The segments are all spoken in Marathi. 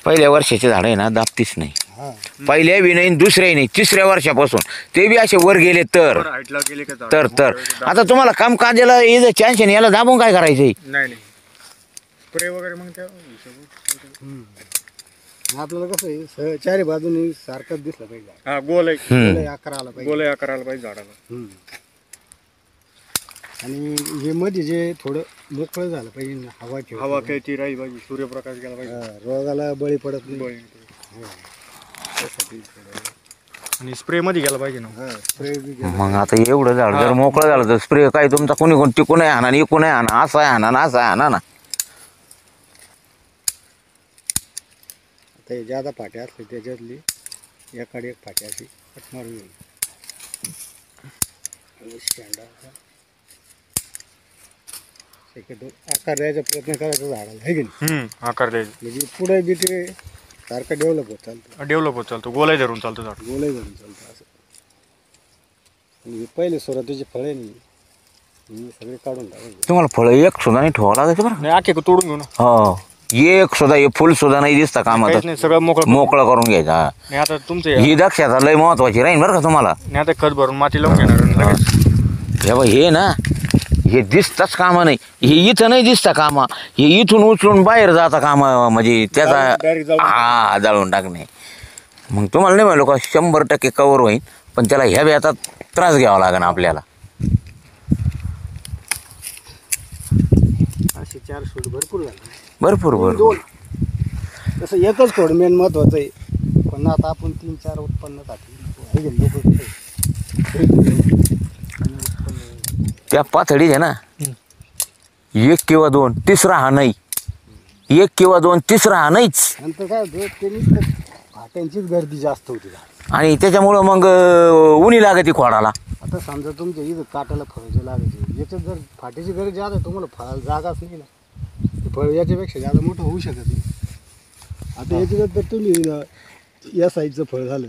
पहिल्या वर्षाचे झाड आहे ना दाबतीच नाही, हा पहिल्या बी नाही दुसऱ्याही नाही, तिसऱ्या वर्षापासून ते बी असे वर गेले तर हाईटला गेले का झाड? तर आता तुम्हाला काम काजाला याचं चान्स नाही, याला दाबून काय करायचंय? नाही नाही स्प्रे वगैरे मग त्या आपल्याला कसं आहे चारी बाजूनी सारखंच दिसलं पाहिजे. हा गोल आहे, गोल आकार आला पाहिजे. गोल आहे करायला पाहिजे झाडाला. आणि हे मध्ये जे थोडं मोकळं झालं पाहिजे, हवा हवा खेळती राहील पाहिजे, सूर्यप्रकाश गेला पाहिजे. रोगाला बळी पडत नाही. बळी नाही. आणि स्प्रे मध्ये गेला पाहिजे ना. स्प्रे मग आता एवढं झाड जर मोकळं झालं तर स्प्रे काय तुमचा कोणी कोण टिकून आहे आणा, इकून आहे आणा, असं आहे आणा, असं आहे आणा ना. आता ज्यादा फाट्या असले त्याच्यातली एकाड एक फाट्या अशी कट मारून घेईल. शक्यतो आकार द्यायचा प्रयत्न करायचा झाडाला, आहे की नाही? आकार द्यायचा म्हणजे पुढे बी ते सारखं डेव्हलप होत चालतं, डेव्हलप होत चालतो, गोलाई धरून चालतं झाड. गोलही धरून चालतं असं. आणि पहिले सुरुवातीचे फळे नाही हे सगळे काढून टाकायचे. तुम्हाला फळं एक सुद्धा नाही ठेवावं लागायचं बरं. नाही आखे तोडून घेऊ ना. हो, एक सुद्धा हे फुल सुद्धा नाही दिसता कामात, काहीच नाही, सगळं मोकळं. मोकळं करून घ्यायचा. नाही आता तुमचे ही दक्षता लय महत्वाची राहील बरं का तुम्हाला. नाही आता खत भरून माती लावून घेणार आणि लगेच. हे बघ, हे ना हे दिसताच कामा नाही, हे इथं नाही दिसता कामा, हे इथून उचलून बाहेर जाता कामा, म्हणजे direct त्याचा जाळून. हा जाळून टाकणे. मग तुम्हाला नाही म्हणलो का 100% कव्हर होईल, पण त्याला ह्या आता त्रास घ्यावा लागेल आपल्याला. असे 4 शूट भरपूर झाले, भरपूर भरपूर. दोन तसं एकच थोडं मेन महत्वाचं आहे. पण आता आपण 3-4 उत्पन्नासाठी त्या पाथडीत आहे ना 1 किंवा 2, तिसरा हा नाही, 1 किंवा 2, तिसरा हा नाहीच. नंतर काय होतं त्यांनी फाट्यांचीच गर्दी जास्त होती. आणि त्याच्यामुळं मग उन्ही लागते खोडाला. आता समजा तुमच्या इथं काटाला फळ जे लागायचे, याच्यात जर फाट्याची गरज जास्त आहे, तुम्हाला फळाला जागाच नाही ना, ते फळ याच्यापेक्षा जादा मोठं होऊ शकत नाही. आता याच्यात तर तुम्ही या साईजचं फळ झालं,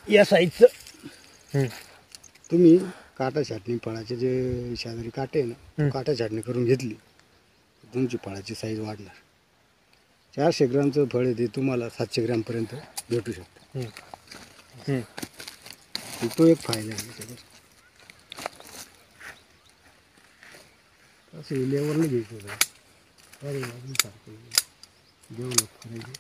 या साईजचं तुम्ही काटा छाटणी फळाचे जे शेजारी काटे आहे ना, काटा छाटणी करून घेतली तुमची फळाची साईज वाढणार. 400 ग्रामचं फळ आहे ते तुम्हाला 700 ग्रामपर्यंत भेटू शकतं. तो एक फायदा आहे त्याच्यावर. असं लेवरला घ्यायचं डेव्हलप करायचं.